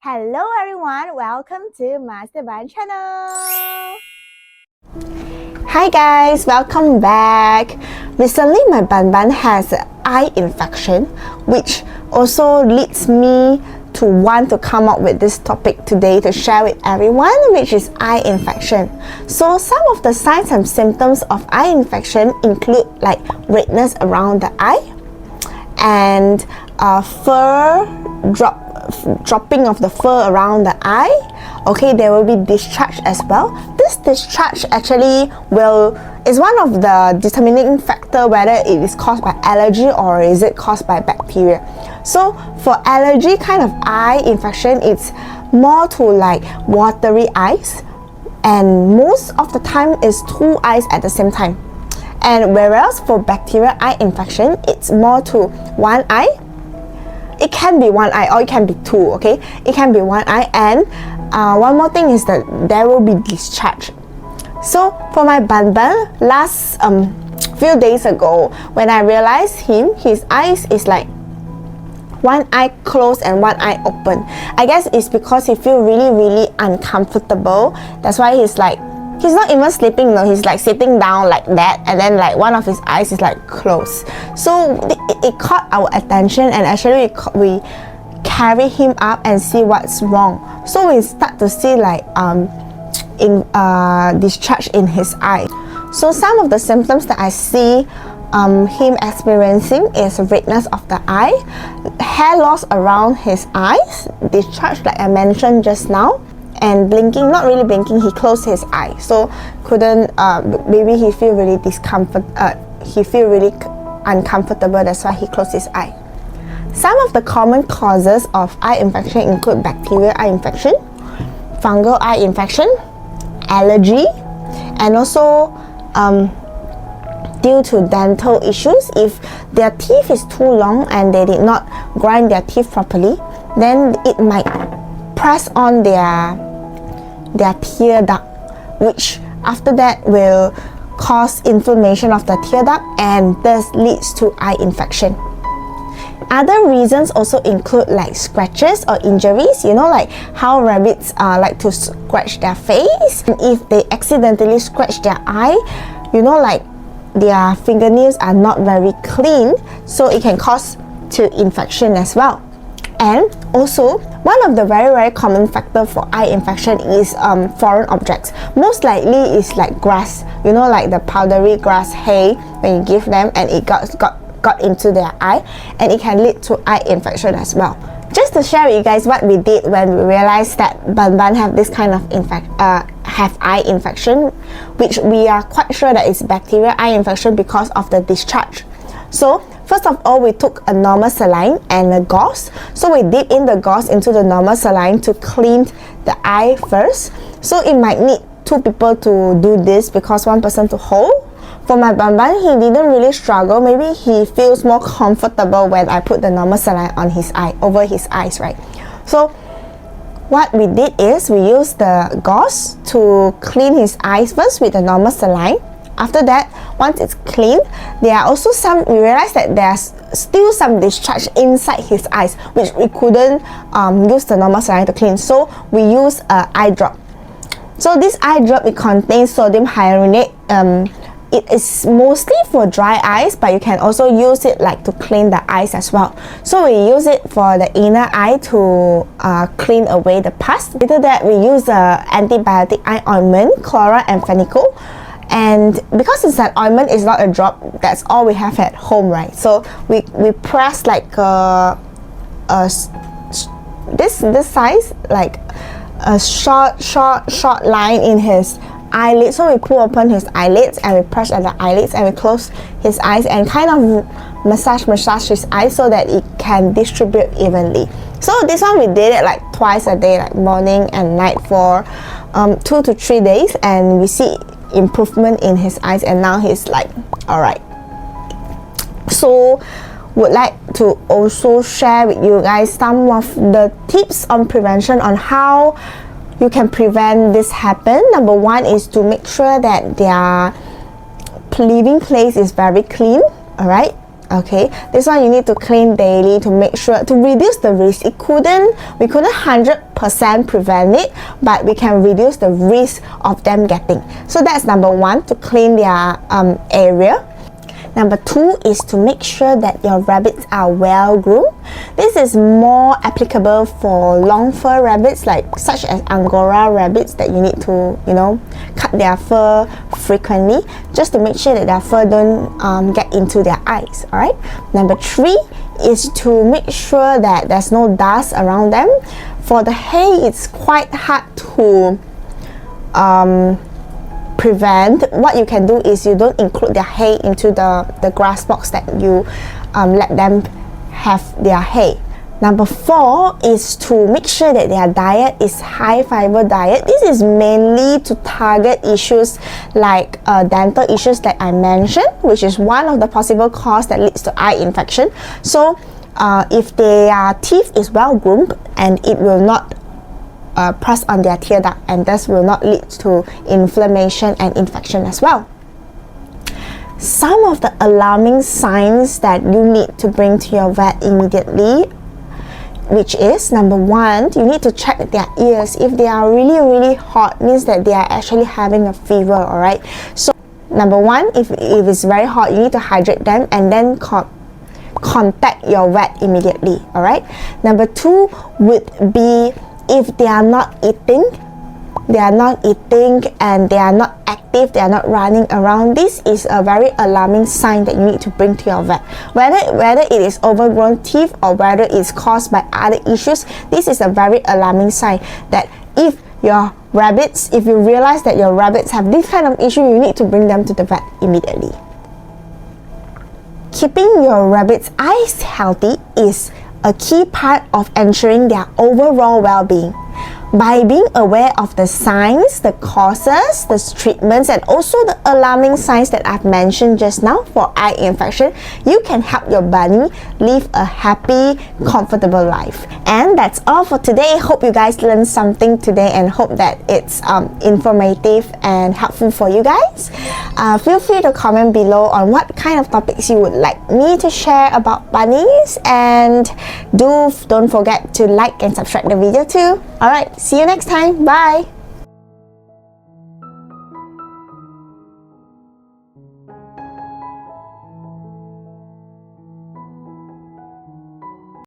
Hello everyone, welcome to Masterbun channel. Hi guys, welcome back. Recently my bun has an eye infection, which also leads me to want to come up with this topic today to share with everyone, which is eye infection. So some of the signs and symptoms of eye infection include like redness around the eye and dropping of the fur around the eye. Okay, there will be discharge as well. This discharge actually is one of the determining factor whether it is caused by allergy or is it caused by bacteria. So for allergy kind of eye infection, it's more to like watery eyes, and most of the time is two eyes at the same time. And whereas for bacterial eye infection, it's more to one eye. It can be one eye or it can be two, okay? It can be one eye, and one more thing is that there will be discharge. So for my bun last few days ago, when I realized his eyes is like one eye closed and one eye open. I guess it's because he feel really uncomfortable. That's why he's not even sleeping, no, he's like sitting down like that, and then like one of his eyes is like closed. So it caught our attention, and actually we carry him up and see what's wrong. So we start to see like discharge in his eye. So some of the symptoms that I see him experiencing is redness of the eye, hair loss around his eyes, discharge like I mentioned just now, and blinking, not really blinking, he closed his eye, so couldn't, maybe he feel really uncomfortable, that's why he closed his eye. Some of the common causes of eye infection include bacterial eye infection, fungal eye infection, allergy, and also due to dental issues. If their teeth is too long and they did not grind their teeth properly, then it might press on their tear duct, which after that will cause inflammation of the tear duct and thus leads to eye infection. Other reasons also include like scratches or injuries, you know, like how rabbits like to scratch their face. And if they accidentally scratch their eye, you know, like their fingernails are not very clean, so it can cause to infection as well. And also, one of the very common factor for eye infection is foreign objects. Most likely is like grass, you know, like the powdery grass hay when you give them and it got into their eye, and it can lead to eye infection as well. Just to share with you guys what we did when we realized that bun have this kind of have eye infection, which we are quite sure that it's bacterial eye infection because of the discharge. So first of all, we took a normal saline and a gauze. So we dip in the gauze into the normal saline to clean the eye first. So it might need two people to do this because one person to hold. For my bun, he didn't really struggle. Maybe he feels more comfortable when I put the normal saline on his eye, over his eyes, right? So what we did is we used the gauze to clean his eyes first with the normal saline. After that, once it's clean, we realized that there's still some discharge inside his eyes, which we couldn't use the normal saline to clean. So we use an eye drop. So this eye drop, it contains sodium hyaluronate. It is mostly for dry eyes, but you can also use it like to clean the eyes as well. So we use it for the inner eye to clean away the pus. After that, we use the antibiotic eye ointment, chlora and phenical. And because it's an ointment, it's not a drop, that's all we have at home, right? So we press like this size, like a short line in his eyelid. So we pull open his eyelids and we press at the eyelids and we close his eyes and kind of massage his eyes so that it can distribute evenly. So this one we did it like twice a day, like morning and night for 2 to 3 days, and we see improvement in his eyes, and now he's like all right. So would like to also share with you guys some of the tips on prevention on how you can prevent this happen. Number one is to make sure that their living place is very clean, all right? Okay, this one you need to clean daily to make sure to reduce the risk. We couldn't 100% prevent it, but we can reduce the risk of them getting. So that's number one, to clean their area. Number two is to make sure that your rabbits are well groomed. This is more applicable for long fur rabbits, such as Angora rabbits, that you need to, cut their fur frequently, just to make sure that their fur don't get into their eyes. All right. Number three is to make sure that there's no dust around them. For the hay, it's quite hard to prevent. What you can do is you don't include their hay into the grass box that you let them have their hay. Number four is to make sure that their diet is high fiber diet. This is mainly to target issues like dental issues that I mentioned, which is one of the possible cause that leads to eye infection. So if their teeth is well groomed, and it will not press on their tear duct, and thus will not lead to inflammation and infection as well. Some of the alarming signs that you need to bring to your vet immediately, which is, number one, you need to check their ears. If they are really hot, means that they are actually having a fever. All right, so number one, if it's very hot, you need to hydrate them and then contact your vet immediately. All right. Number two would be, if they are not eating and they are not active, they are not running around, this is a very alarming sign that you need to bring to your vet. Whether it is overgrown teeth or whether it's caused by other issues, this is a very alarming sign that if you realize that your rabbits have this kind of issue, you need to bring them to the vet immediately. Keeping your rabbits' eyes healthy is a key part of ensuring their overall well-being. By being aware of the signs, the causes, the treatments, and also the alarming signs that I've mentioned just now for eye infection, you can help your bunny live a happy, comfortable life. And that's all for today. Hope you guys learned something today, and hope that it's informative and helpful for you guys. Feel free to comment below on what kind of topics you would like me to share about bunnies, and don't forget to like and subscribe the video too. Alright, see you next time. Bye!